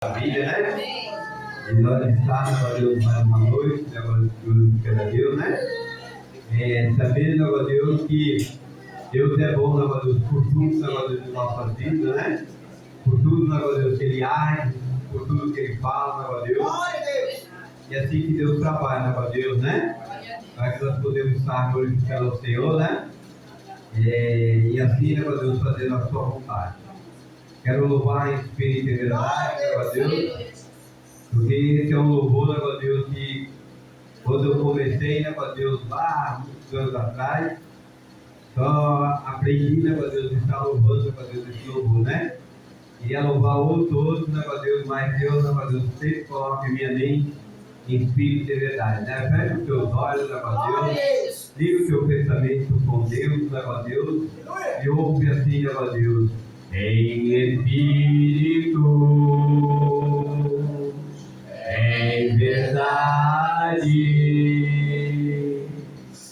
Maravilha, né? E nós estamos, ó Deus, mais uma noite, negócio de cada Deus, né? Sabendo, negócio de Deus, que Deus é bom, negócio de Deus, por tudo, negócio de Deus, de nossa vida, né? Por tudo, negócio de Deus, que Ele age, por tudo que Ele fala, negócio de Deus. E assim que Deus trabalha, negócio de Deus, né? Para que nós podemos estar glorificando ao Senhor, né? E assim, negócio de Deus, fazendo a sua vontade. Quero louvar em espírito e verdade, negócio de Deus. Porque esse é um louvor, negócio de Deus, que quando eu comecei, negócio de Deus, lá muitos anos atrás, só aprendi, negócio de Deus, estar louvando, negócio de Deus, esse louvor, né? Queria louvar outros, negócio de Deus, mas Deus, negócio de Deus, sempre coloca em minha mente em espírito e verdade, né? Fecha os teus olhos, negócio de Deus, liga o teu pensamento com Deus, negócio de Deus, e ouve assim, negócio de Deus, em espírito. Em verdade,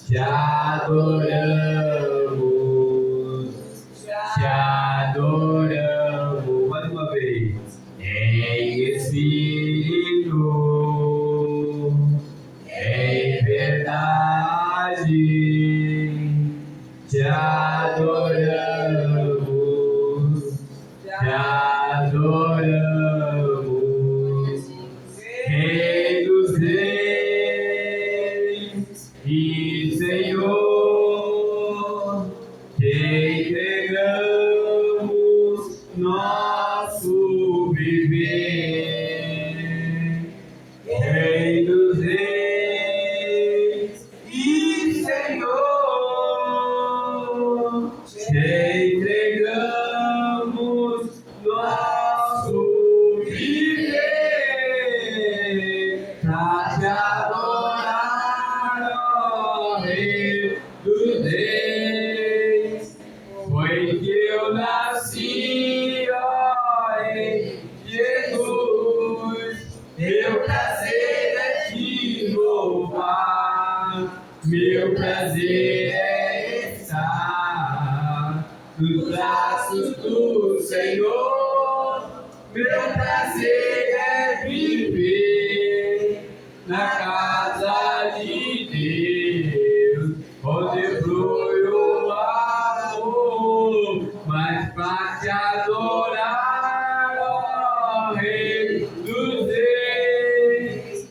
te adoramos, te adoramos. Mais uma vez, em espírito, em verdade, te adoramos, te adoramos. Rei dos reis e Senhor, te entregamos nosso viver. Rei dos reis e Senhor, te entregamos nosso viver. Pra te adorar, ó Rei dos Reis, foi que eu nasci, ó Rei Jesus. Meu prazer é te louvar, meu prazer é estar nos braços do Senhor. Meu prazer é viver na casa de Deus, onde flui o amor, mas para te adorar, ó Rei dos Reis,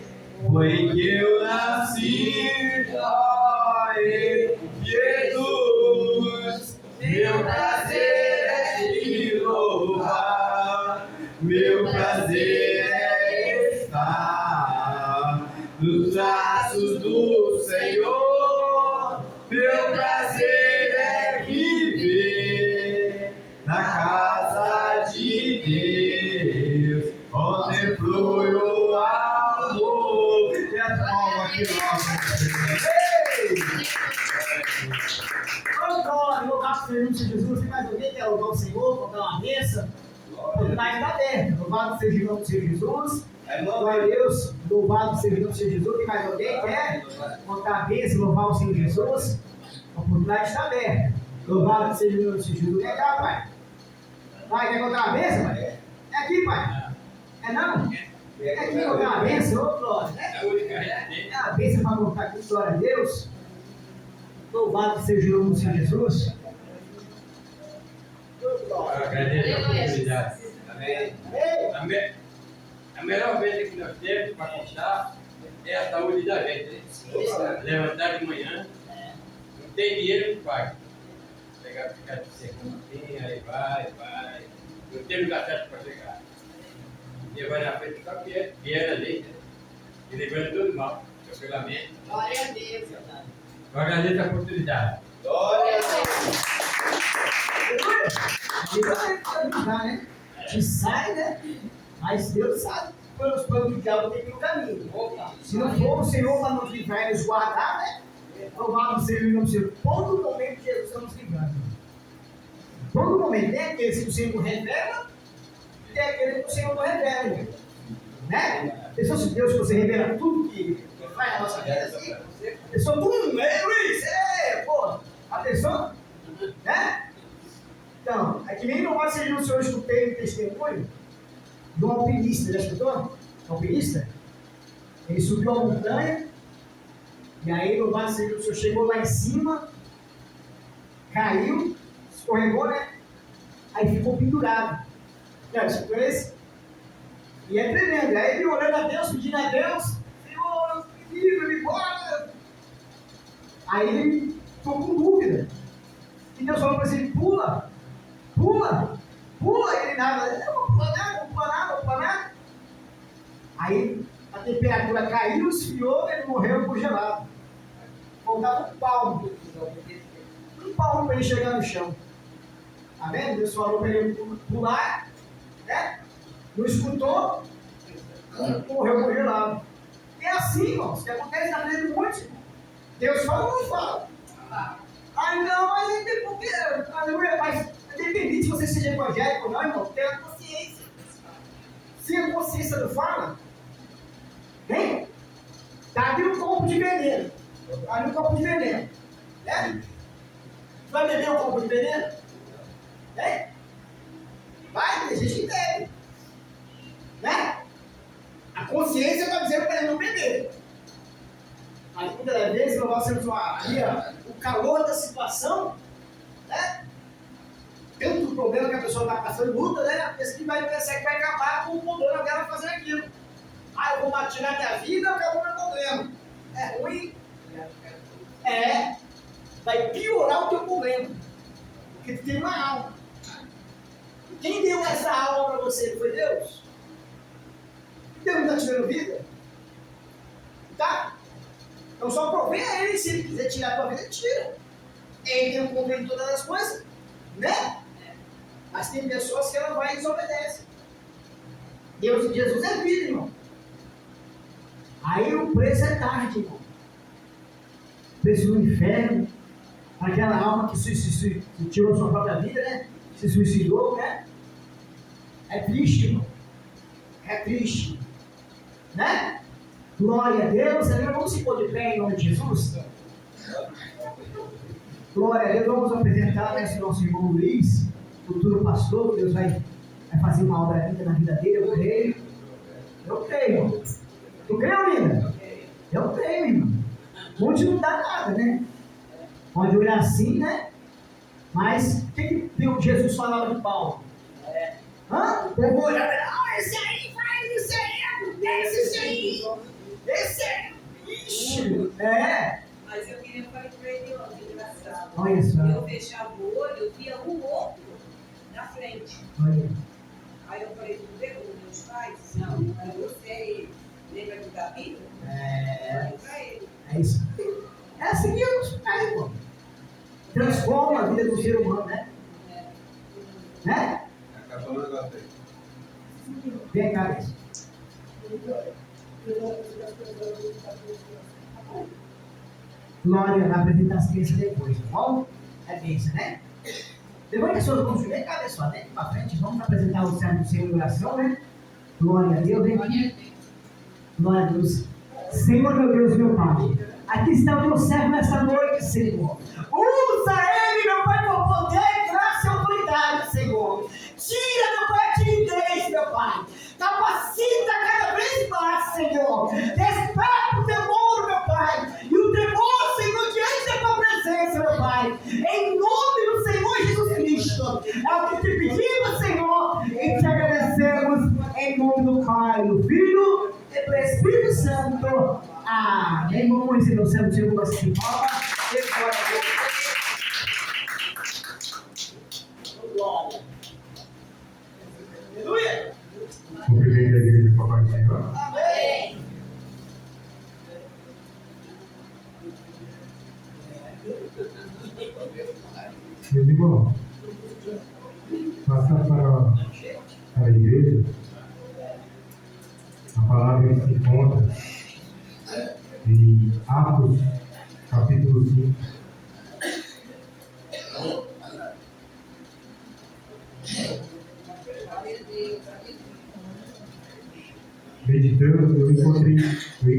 foi que eu nasci, ó Rei Jesus. Meu prazer é te louvar, meu prazer é estar nos braços do Senhor. Meu prazer é viver na casa de Deus, onde flui o amor. E a palma que nós Louvado seja o Jesus, tem mais alguém que quer louvar o Senhor, contar uma bênção? A oportunidade está aberta. Louvado seja o nome do Senhor Jesus. Glória a Deus. Louvado seja o nome do Senhor Jesus. Tem mais alguém que quer contar a bênção, louvar o Senhor Jesus? A oportunidade está aberta. Louvado seja o nome do Senhor Jesus. Vem cá, pai. Vai, quer contar a bênção, pai? É aqui, pai. É não? É aqui contar a bênção, ô glória. É a bênção para contar aqui, glória a Deus. Louvado seja o nome do Senhor Jesus. Agradeço a oportunidade. Amém. A melhor vez que nós temos para contar é a saúde da gente. Levantar de manhã, não tem dinheiro que faz. Pegar, ficar de segundo assim, aí vai. Não temos acesso para chegar. E vai na frente só que é vier ali, e lembrando tudo mal, cancelamento. Glória a Deus. Eu agradeço a oportunidade. glória a Deus. Né? A gente sai, né? Mas Deus sabe pelos planos que o diabo tem no caminho. Se não for o Senhor para nos livrar e nos guardar, né? Louvado seja o nome do Senhor. Todo momento Jesus está nos livrando. Todo momento. Tem aqueles que o Senhor revela, e tem aqueles que o Senhor não revela. Né? Pensou se Deus, você revela tudo que faz na nossa vida assim? A pessoa, Luiz, pô, a pessoa, né? Então, é que nem no Senhor, eu escutei um testemunho de um alpinista, já escutou? Alpinista? Ele subiu a montanha, e aí o Louvado seja o Senhor chegou lá em cima, caiu, escorregou, né? Aí ficou pendurado. Já escutou esse? E é tremendo. Aí ele orando a Deus, pedindo a Deus, Senhor, me livra, me guarda. Aí ele ficou com dúvida. E Deus falou para ele, pula, pula, pula. E ele nada, não vou pular nada, não vou pular nada, não vou pular nada. Aí a temperatura caiu, esfriou, ele morreu congelado. Faltava um palmo para ele chegar no chão. Tá vendo? Deus falou para ele pular, né? Não escutou, morreu congelado. É assim, irmãos, que acontece na vida de muitos. Deus fala ou não fala? Ah, não, mas porque, aleluia, mas independente se você seja evangélico ou não, irmão, tenha consciência. Se a consciência não fala, hein? Tá ali um copo de veneno. Ali um copo de veneno. Né? Vai beber um copo de veneno? Hein? Vai, tem gente que bebe. Né? A consciência está dizendo para ele não beber. Mas muitas das vezes nós temos o calor da situação, né? Tanto problema que a pessoa está passando, luta, né? A pessoa que vai pensar que vai acabar com o problema dela fazer aquilo. Ah, eu vou tirar minha vida, acabou meu problema. É ruim. Vai piorar o teu problema. Porque tu tem uma alma. Quem deu essa alma para você? Foi Deus? Deus não está te dando vida? Tá? Então só provém a Ele, se Ele quiser tirar a tua vida, Ele tira. Ele tem o controle de todas as coisas, né? Mas tem pessoas que ela vai e desobedece. Deus e Jesus é vida, irmão. Aí o preço é tarde, irmão. O preço do inferno, aquela alma que tirou sua própria vida, né? Se suicidou, né? É triste, irmão. É triste. Né? Glória a Deus. Vamos se pôr de pé em nome de Jesus. Glória a Deus. Vamos apresentar esse nosso irmão Luiz, futuro pastor. Deus vai fazer uma obra linda na vida dele. Eu creio. Eu creio, irmão. Tu crê, Linda? Eu creio, irmão. Onde não dá nada, né? Pode olhar assim, né? Mas o que Jesus falava de Paulo? O povo olhava e esse aí faz isso aí, esse aí. Ixi, Mas eu queria falar para ele ontem, engraçado. Olha só. Eu fechava o olho, eu via um outro na frente. Olha. Aí eu falei, tu vê como meus pais? Não, você é ele. Lembra do Davi? Falei pra ele. É isso. É assim que Deus faz, pô. Transforma a vida do ser humano, né? Né? Acabou o negócio aí. Vem cá, Deus. Glória, vai apresentar as crianças depois, tá bom? É bênção, né? Levante as suas mãos, vem cá, pessoal, vem aqui pra frente, vamos apresentar o servo do Senhor em oração, né? Glória a Deus, vem. Glória a Deus. Senhor, meu Deus, meu Pai, aqui está o teu servo nessa noite, Senhor. Usa ele, meu Pai, com poder, graça e autoridade, Senhor. Tira, meu Pai, a timidez, meu Pai. Capacita cada vez mais, Senhor. Desperta o temor, meu Pai. E o temor, Senhor, diante da tua presença, meu Pai. Em nome do Senhor Jesus Cristo. É o que te pedimos, Senhor, e te agradecemos em nome do Pai, do Filho e do Espírito Santo. Amém. Vamos receber o Senhor, Senhor, com essa palma. Glória. Aleluia. Cumprimento a igreja do Papai do Senhor. Amém. Meus irmãos, passar para a igreja a palavra que se encontra em Atos, capítulo 5. Meditando, eu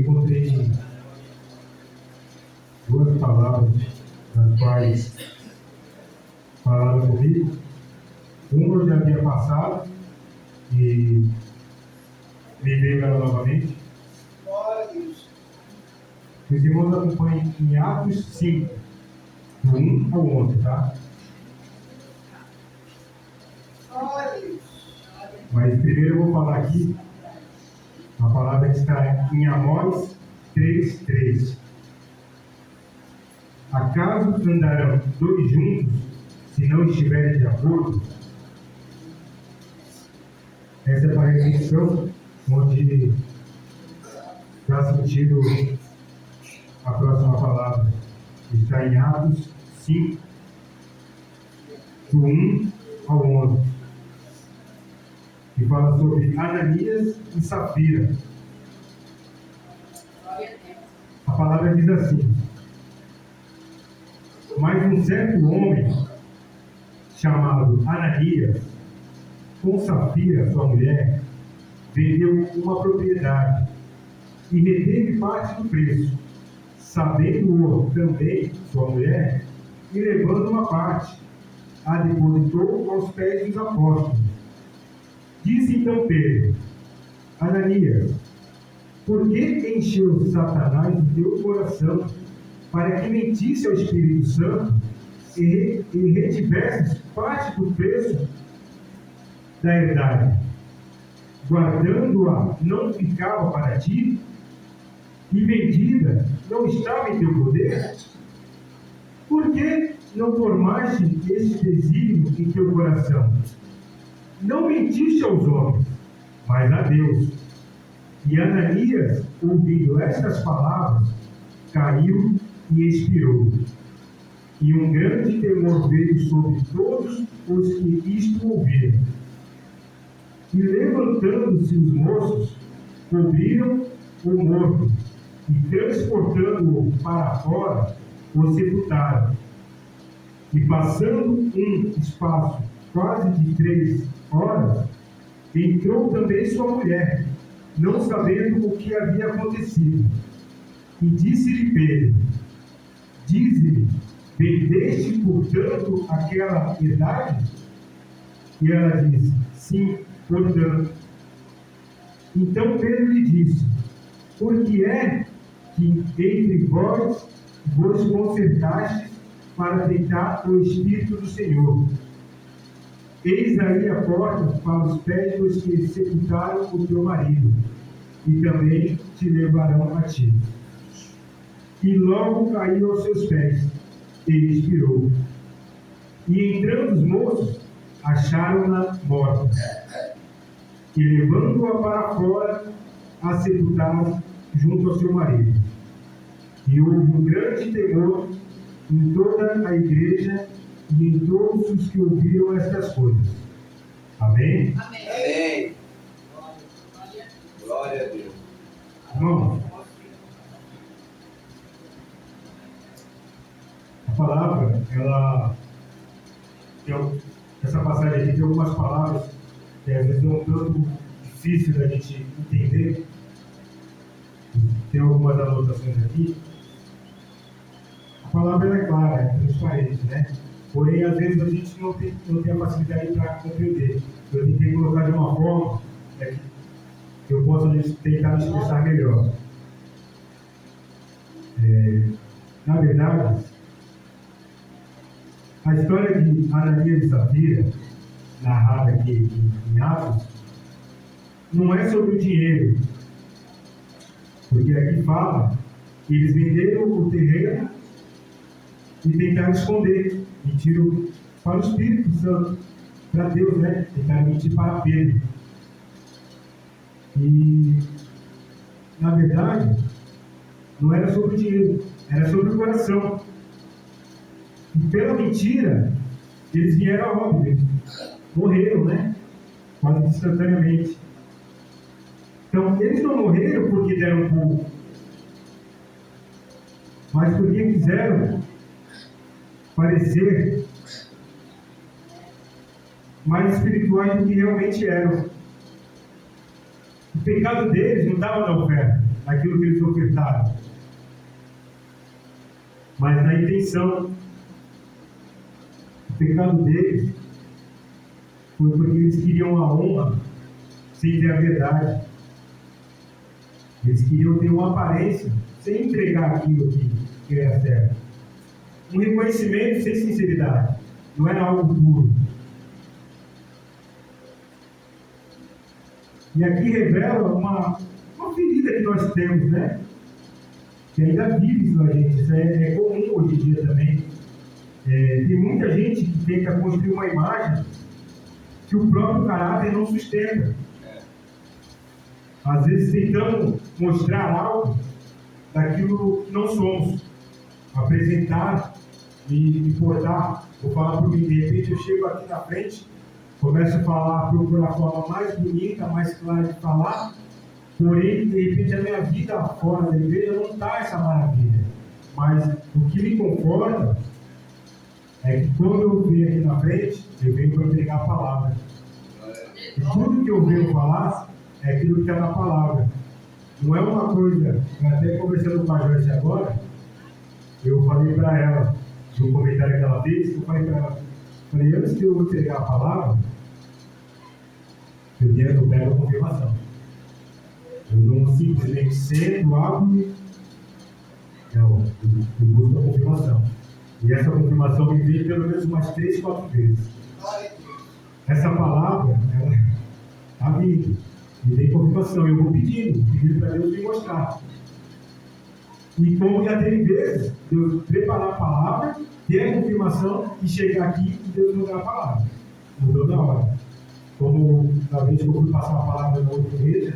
encontrei duas palavras das quais falaram comigo. Uma eu já havia passado e me veio ela novamente. Os irmãos acompanhem em Atos 5, do 1 ao 11, tá? Mas primeiro eu vou falar aqui a palavra que está em Amós 3:3. Acaso andarão dois juntos se não estiverem de acordo? Essa é a repetição onde dá sentido a próxima palavra. Está em Atos 5, do 1 ao 11. Que fala sobre Ananias e Safira. A palavra diz assim: mas um certo homem, chamado Ananias, com Safira, sua mulher, vendeu uma propriedade e reteve parte do preço, sabendo-o também sua mulher, e levando uma parte, a depositou aos pés dos apóstolos. Disse então Pedro: Ananias, por que encheu Satanás o teu coração para que mentisse ao Espírito Santo e retivesses parte do preço da herdade? Guardando-a não ficava para ti? E vendida não estava em teu poder? Por que não formaste este desígnio em teu coração? Não mentiste aos homens, mas a Deus. E Ananias, ouvindo estas palavras, caiu e expirou. E um grande temor veio sobre todos os que isto ouviram. E levantando-se os moços, cobriram o morto, e transportando-o para fora, o sepultaram. E passando um espaço quase de 3 horas, entrou também sua mulher, não sabendo o que havia acontecido. E disse-lhe Pedro: dize-me, vendeste, portanto, aquela herdade? E ela disse: sim, portanto. Então Pedro lhe disse: por que é que entre vós vos concertastes para tentar o Espírito do Senhor? Eis aí a porta para os pés dos que sepultaram o teu marido, e também te levarão a ti. E logo caiu aos seus pés, e expirou. E entrando os moços, acharam-na morta. E levando-a para fora, a sepultaram junto ao seu marido. E houve um grande temor em toda a igreja e em todos os que ouviram estas coisas. Amém? Amém. Glória a Deus. Irmãos, a palavra, essa passagem aqui tem algumas palavras que às vezes é um tanto difícil da gente entender. Tem algumas anotações aqui. A palavra é clara, é transparente, né? Porém, às vezes a gente não tem a facilidade para compreender. Eu tentei colocar de uma forma que eu possa tentar me expressar melhor. Na verdade, a história de Ananias e Safira, narrada aqui em Atos, não é sobre o dinheiro. Porque aqui fala que eles venderam o terreno e tentaram esconder. Mentiram para o Espírito Santo, para Deus, né? Tentaram mentir para Pedro. E, na verdade, não era sobre o dinheiro, era sobre o coração. E pela mentira, eles vieram a óbito, eles morreram, né? Quase instantaneamente. Então, eles não morreram porque deram pouco, mas porque quiseram parecer mais espirituais do que realmente eram. O pecado deles não estava na oferta, naquilo que eles ofertaram, mas na intenção. O pecado deles foi porque eles queriam a honra sem ter a verdade. Eles queriam ter uma aparência sem entregar aquilo que era certo. Um reconhecimento sem sinceridade. Não era algo puro. E aqui revela uma ferida que nós temos, né? Que ainda vive isso na gente. Isso é comum hoje em dia também. Tem muita gente que tenta construir uma imagem que o próprio caráter não sustenta. Às vezes tentamos mostrar algo daquilo que não somos. Apresentar e me portar. Vou falar por mim, de repente eu chego aqui na frente, começo a falar, procurar a forma mais bonita, mais clara de falar, porém, de repente, a minha vida fora da igreja não está essa maravilha. Mas o que me conforta é que quando eu venho aqui na frente, eu venho para entregar a palavra. E tudo que eu venho falar é aquilo que está na palavra. Não é uma coisa, até conversando com a Joyce agora, eu falei para ela, no comentário que ela fez, eu falei para ela, antes de eu entregar a palavra, eu pego a confirmação. Eu não simplesmente sento, abro, não, eu busco a confirmação. E essa confirmação me veio pelo menos umas 3, 4 vezes. Essa palavra, ela está vindo, me vem confirmação, eu vou pedindo para Deus me mostrar. E como já teve vezes, Deus preparar a palavra, ter a confirmação e chegar aqui e Deus mudar a palavra. Mudou na hora. Como da vez que eu fui passar a palavra na outra igreja,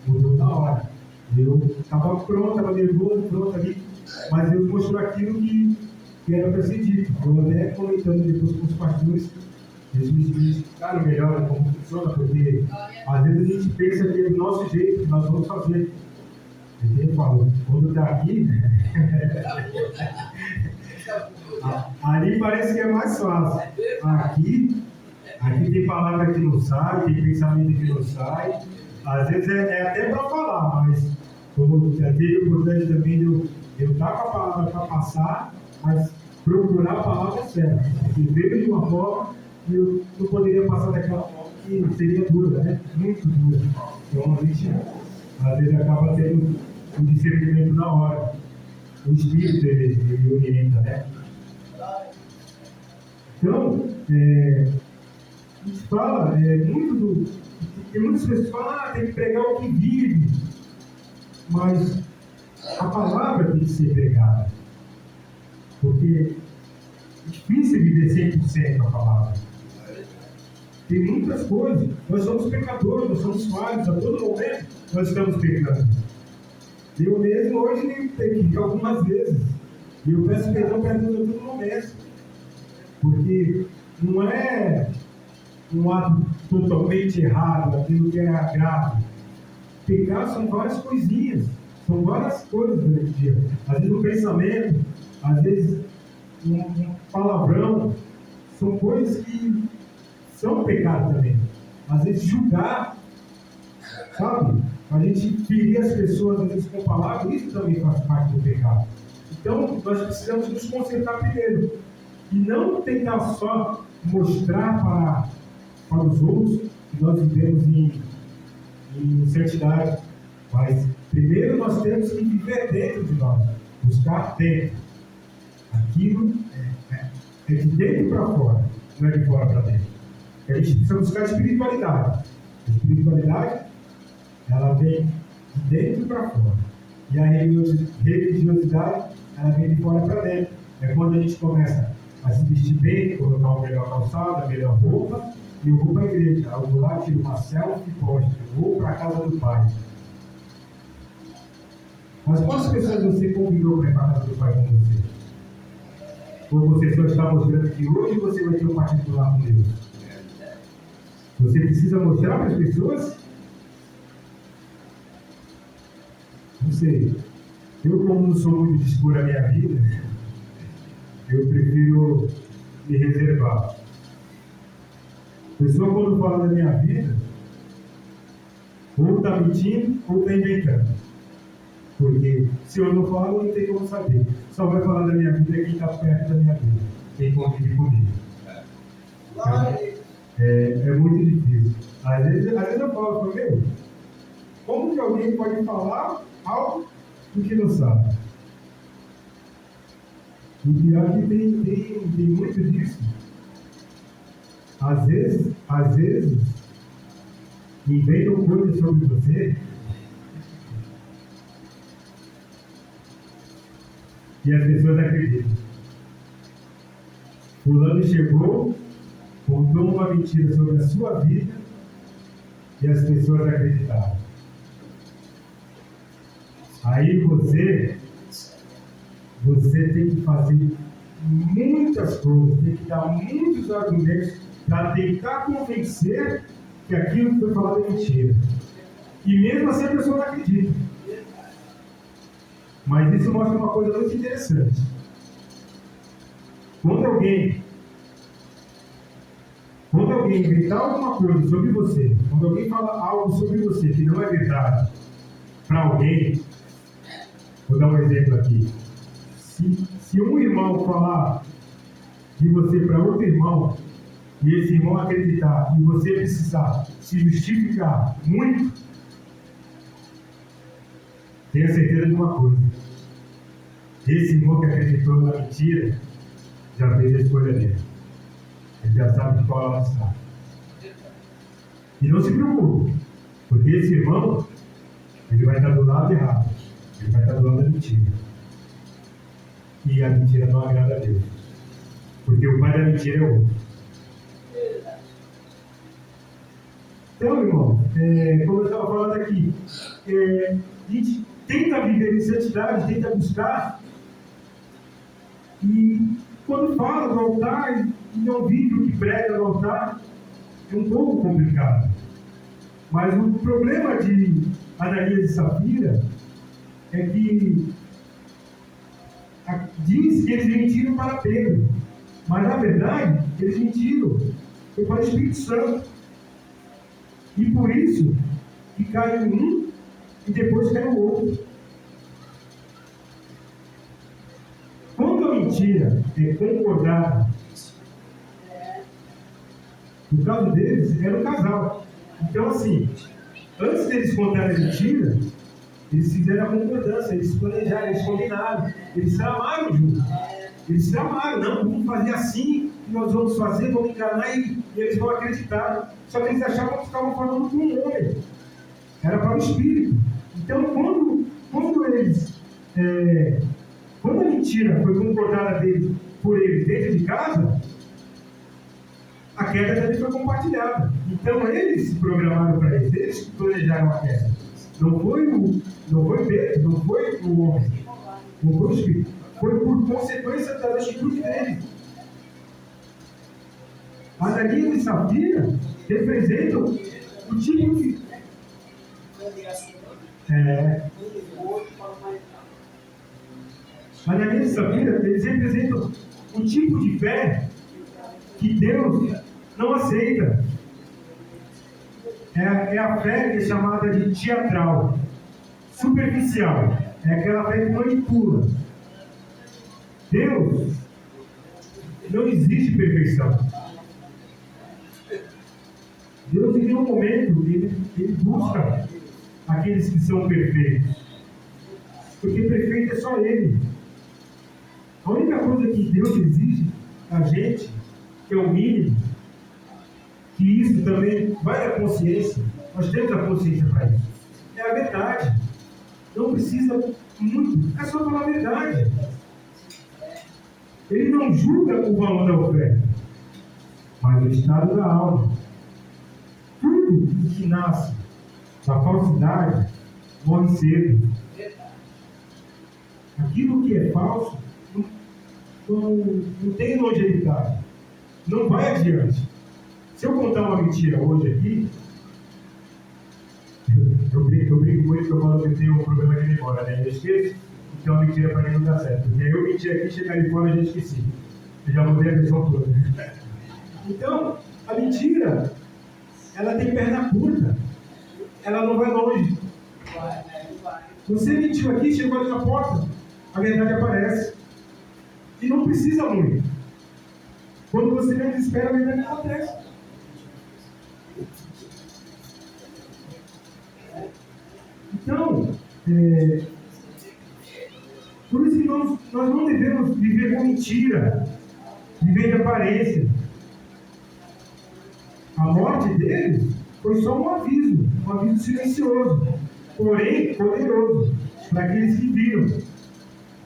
mudou na hora. Eu estava pronto, estava nervoso, pronto ali, mas Deus mostrou aquilo que era para ser dito. Eu até comentando depois com os pastores, eles me explicaram melhor como funciona, porque às vezes a gente pensa que é do nosso jeito, que nós vamos fazer. Ele falou, quando está aqui, ali parece que é mais fácil. Aqui tem palavra que não sai, tem pensamento que não sai. Às vezes é até para falar, mas como já teve o importante também de eu estar com a palavra para passar, mas procurar a palavra certa. Se veio de uma forma, eu não poderia passar daquela forma que seria dura, né? Muito dura. Então a gente às vezes acaba tendo um discernimento na hora. O Espírito ele orienta, né? Então, a gente fala muito do. Tem muitas pessoas que falam, tem que pregar o que vive, mas a palavra tem que ser pregada, porque é difícil viver 100% a palavra. Tem muitas coisas, nós somos pecadores, nós somos falhos, a todo momento nós estamos pecando. Eu mesmo hoje pequei algumas vezes, e eu peço perdão para Deus a todo momento, porque não é um ato totalmente errado, aquilo que é grave. Pecar são várias coisinhas, são várias coisas durante o dia. Às vezes um pensamento, às vezes um palavrão, são coisas que são pecado também. Às vezes julgar, sabe? A gente ferir as pessoas, às vezes com palavras, isso também faz parte do pecado. Então, nós precisamos nos consertar primeiro. E não tentar só mostrar para os outros que nós vivemos em santidade. Mas primeiro nós temos que viver dentro de nós, buscar dentro. Aquilo é de dentro para fora, não é de fora para dentro. A gente precisa buscar espiritualidade. A espiritualidade, ela vem de dentro para fora. E a religiosidade, ela vem de fora para dentro. É quando a gente começa a se vestir bem, colocar uma melhor calçada, a melhor roupa, e eu vou para a igreja. Eu vou lá, tiro uma selfie e posto. Eu vou para a casa do pai. Mas quantas pessoas você convidou para ir para a casa do pai com você? Ou você só está mostrando que hoje você vai ter um particular com Deus? Você precisa mostrar para as pessoas? Não sei. Eu, como não sou muito de expor a minha vida, eu prefiro me reservar. A pessoa, quando fala da minha vida, ou está mentindo, ou está inventando. Porque se eu não falo, não tem como saber. Só vai falar da minha vida quem está perto da minha vida, quem convive comigo. Então, é muito difícil. Às vezes eu falo, meu, Como que alguém pode falar algo do que não sabe? E pior que tem muito disso. Às vezes, inventam coisas sobre você e as pessoas acreditam. Fulano chegou, contou uma mentira sobre a sua vida e as pessoas acreditaram. Aí você tem que fazer muitas coisas, tem que dar muitos argumentos para tentar convencer que aquilo que foi falado é mentira. E mesmo assim a pessoa não acredita. Mas isso mostra uma coisa muito interessante. Quando alguém inventar alguma coisa sobre você, quando alguém fala algo sobre você que não é verdade para alguém, vou dar um exemplo aqui. Se um irmão falar de você para outro irmão, e esse irmão acreditar, e você precisar se justificar muito, tenha certeza de uma coisa: esse irmão que acreditou na mentira já fez a escolha dele. Ele já sabe de qual lado está. E não se preocupe, porque esse irmão, ele vai estar do lado errado, ele vai estar do lado da mentira. E a mentira não agrada a Deus, porque o pai da mentira é outro. Então, irmão, como eu estava falando aqui, a gente tenta viver em santidade, tenta buscar, e quando fala do altar e não vive o que prega no altar, é um pouco complicado. Mas o problema de Ananias e Safira é que diz que eles mentiram para Pedro, mas na verdade eles mentiram para o Espírito Santo. E por isso que cai um e depois cai o outro. Quando a mentira é concordada, no caso deles, era um casal. Então, assim, antes deles contarem a mentira, eles fizeram a concordância, eles planejaram, eles combinaram, eles tramaram juntos. Eles tramaram, não, vamos fazer assim, nós vamos fazer, vamos enganar e eles vão acreditar. Só que eles achavam que estavam falando com um homem, era para o Espírito. Então, quando a mentira foi concordada por eles dentro de casa, a queda também foi compartilhada. Então, eles se programaram para isso, eles planejaram a queda. Não foi Pedro, não foi o homem, não foi o Espírito. Foi por consequência da atitude dele. Ananias e Safira representam o tipo de... Ananias e Safira, eles representam o tipo de fé que Deus não aceita. É a fé que é chamada de teatral, superficial. É aquela fé que manipula. Deus não exige perfeição. Deus, em nenhum momento, ele busca aqueles que são perfeitos. Porque perfeito é só Ele. A única coisa que Deus exige da gente, que é o mínimo, que isso também vai da consciência, nós temos a consciência para isso, é a verdade. Não precisa muito, é só falar a verdade. Ele não julga o valor da oferta, mas o estado da alma. Tudo que nasce da falsidade morre cedo. Aquilo que é falso não tem longevidade, não vai adiante. Se eu contar uma mentira hoje aqui, eu brinco muito que eu falo que eu tenho um problema de memória, né? Eu esqueço, então a mentira para mim não dá certo. Porque aí eu menti aqui, chegar ali fora e já esqueci. Eu já mudei a versão toda. Então, a mentira, ela tem perna curta. Ela não vai longe. Você mentiu aqui, chegou ali na porta, a verdade aparece. E não precisa muito. Quando você menos espera, a verdade acontece. Então, por isso que nós não devemos viver com mentira, viver de aparência. A morte deles foi só um aviso silencioso, porém poderoso, para aqueles que viram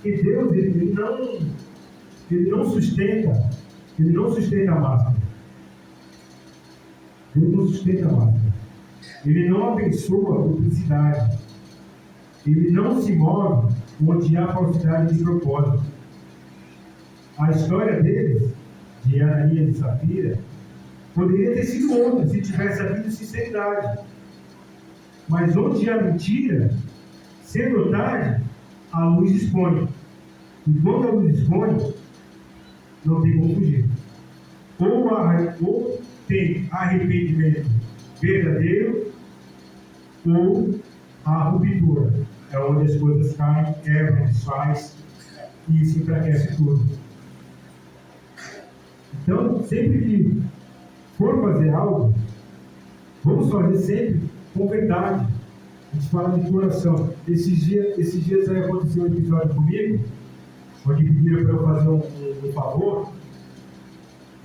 que Deus ele não sustenta a máscara. Deus não sustenta a máscara. Ele não abençoa a duplicidade. Ele não se move onde há falsidade de propósito. A história deles, de Ananias e Safira, poderia ter sido outra se tivesse havido sinceridade. Mas onde há mentira, cedo ou tarde, a luz expõe. E quando a luz expõe, não tem como fugir. Ou tem arrependimento verdadeiro, ou a ruptura. É onde as coisas caem, quebram, desfaz, e isso enfraquece tudo. Então, sempre que for fazer algo, vamos fazer sempre com verdade. A gente fala de coração. Esses dias aí aconteceu um episódio comigo, onde pediram para eu fazer um favor,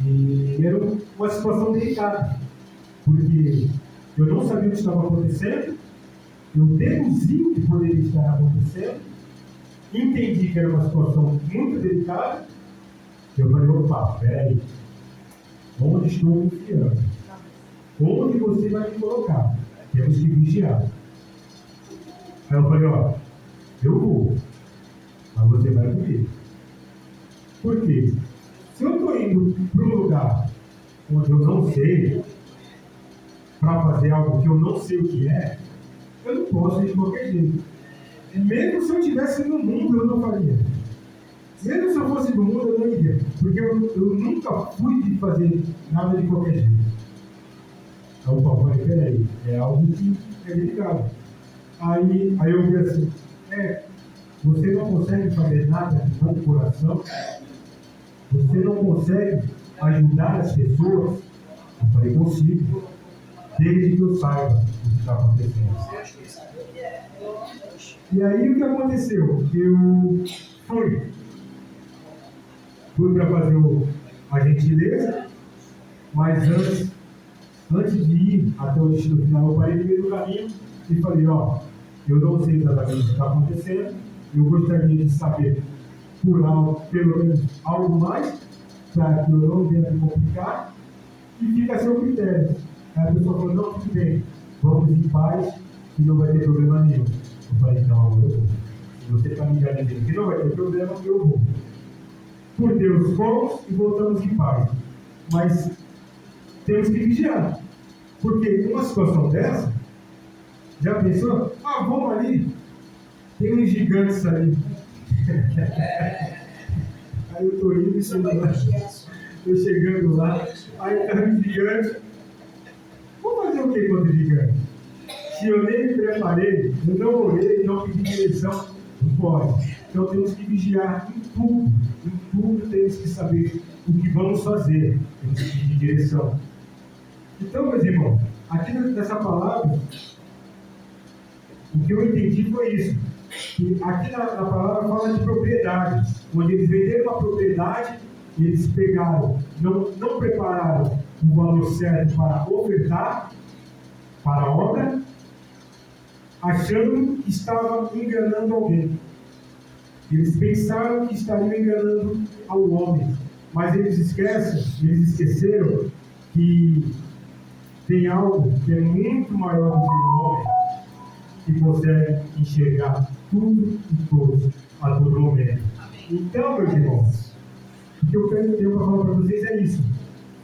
e era uma situação delicada, porque eu não sabia o que estava acontecendo, eu deduzi o que poderia estar acontecendo, entendi que era uma situação muito delicada, eu falei, opa, peraí, onde estou confiando? Onde você vai me colocar? Temos que vigiar. Aí eu falei, ó, eu vou, mas você vai comigo. Por quê? Se eu estou indo para um lugar onde eu não sei, para fazer algo que eu não sei o que é, eu não posso ir de qualquer jeito. Mesmo se eu estivesse no mundo, eu não faria. Mesmo se eu fosse do mundo, eu não iria. Porque eu nunca fui de fazer nada de qualquer jeito. Então o papai, peraí, é algo que é delicado. Aí eu vi assim, você não consegue fazer nada de bom coração? Você não consegue ajudar as pessoas? Eu falei, consigo, desde que eu saiba o que está acontecendo. E aí o que aconteceu? Eu fui para fazer a gentileza, mas antes de ir até o destino final, eu parei no meio do caminho e falei, ó, eu não sei exatamente o que está acontecendo, eu gostaria de saber por algo, pelo menos algo mais, para que eu não venha me complicar, e fica a seu critério. Aí a pessoa falou, não, tudo bem, vamos em paz, e não vai ter problema nenhum. Eu falei, não, agora eu vou. Se você está me garantindo que não vai ter problema, eu vou. Por Deus, fomos e voltamos em paz. Mas temos que vigiar. Porque numa situação dessa, já pensou? Ah, vamos ali, tem uns gigantes ali. Aí eu estou indo e estou chegando lá, aí está um gigante. Vou fazer o que contra o gigante? Se eu nem me preparei, eu não orei, não pedi direção, não pode. Então temos que vigiar em tudo temos que saber o que vamos fazer, temos que pedir direção. Então, meus irmãos, aqui nessa palavra, o que eu entendi foi isso. Que aqui na palavra fala de propriedade, onde eles venderam uma propriedade, e eles pegaram, não prepararam o valor certo para ofertar para a obra, achando que estava enganando alguém. Eles pensaram que estariam enganando ao homem, mas eles esqueceram que tem algo que é muito maior do que o homem, que consegue enxergar tudo e todos a todo momento. Então, meus irmãos, o que eu tenho para falar para vocês é isso.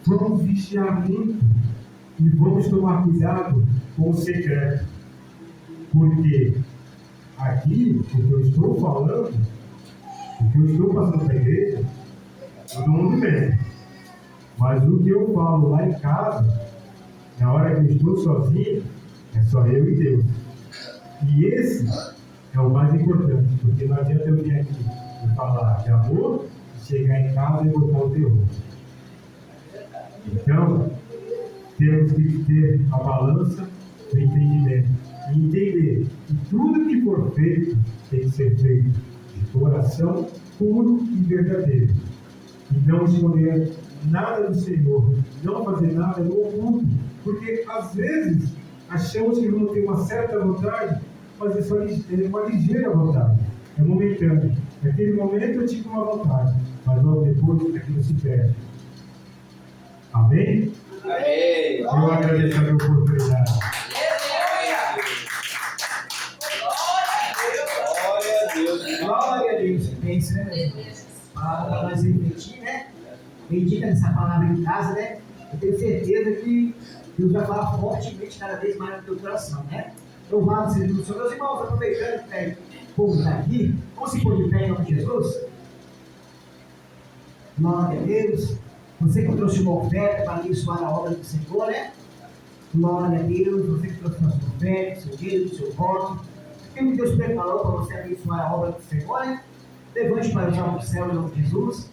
Vamos vigiar muito e vamos tomar cuidado com o secreto. Porque aqui, o que eu estou falando, o que eu estou passando para a igreja, todo mundo vê. Mas o que eu falo lá em casa, na hora que eu estou sozinho, é só eu e Deus. E esse é o mais importante, porque não adianta eu vir aqui e falar de amor, chegar em casa e botar o terror. Então, temos que ter a balança do entendimento. E entender E tudo que for feito tem que ser feito de coração puro e verdadeiro. E não esconder nada do Senhor, não fazer nada no oculto, porque às vezes achamos que vamos ter uma certa vontade, mas é só uma ligeira vontade, é momentâneo. Naquele momento eu tive uma vontade, mas logo depois aquilo se perde. Amém? Amém. Eu agradeço a minha oportunidade. Glória a Deus. Pensa, né? Para nós refletir, né? Medita nessa palavra em casa, né? Eu tenho certeza que Deus vai falar fortemente cada vez mais no teu coração, né? Louvado seja o Senhor. Meus irmãos, aproveitando que o povo está aqui, vamos se pôr de pé em nome de Jesus? Glória a Deus. Você que trouxe uma oferta para abençoar a obra do Senhor, né? Glória a Deus. Você que trouxe uma oferta, seu dinheiro, seu voto. O que Deus preparou para você abençoar a obra do Senhor, né? Levante para o alto do céu em nome de Jesus.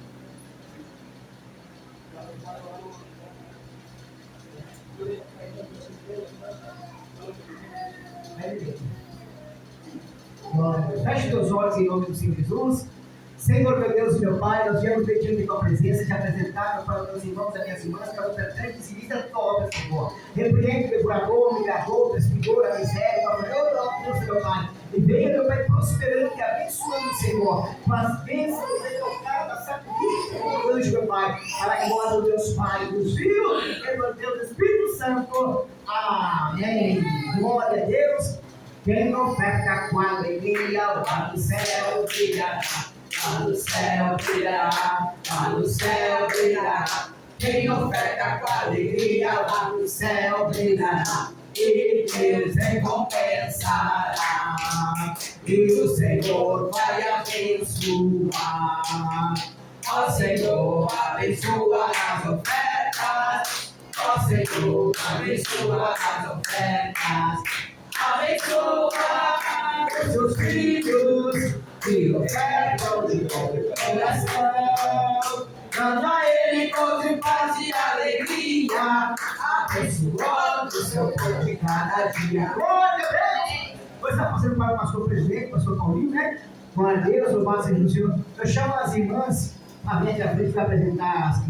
Feche teus olhos em nome do Senhor Jesus. Senhor, meu Deus e meu Pai, nós viemos pedindo em tua presença de apresentar para os meus irmãos e minhas irmãs para o pretérito e sinistra da tua obra, Senhor. Repreende o devorador, migrador, perseguidor, a miséria, para o meu Deus e meu Pai. E venha, meu Pai, prosperando e abençoando, Senhor, com as bênçãosetocadas, sacrifício, meu anjo, meu Pai, para a glória do Deus Pai, dos Filhos e do Deus Espírito Santo. Amém. Glória a Deus. Quem oferta com alegria, lá no céu brilhará. Lá no céu brilhará, lá no céu brilhará. Quem oferta com alegria, lá no céu brilhará. E Deus recompensará. E o Senhor vai abençoar. Ó Senhor, abençoa as ofertas. Ó Senhor, abençoa as ofertas. Abençoa os seus filhos que ofertam de todo coração. Dando a ele com paz e alegria, abençoando o seu povo de cada dia. Glória a Deus! Hoje está passando para o pastor presidente, pastor Paulinho, né? Glória a Deus, louvado seja o Senhor. Eu chamo as irmãs a minha frente para apresentar as crianças.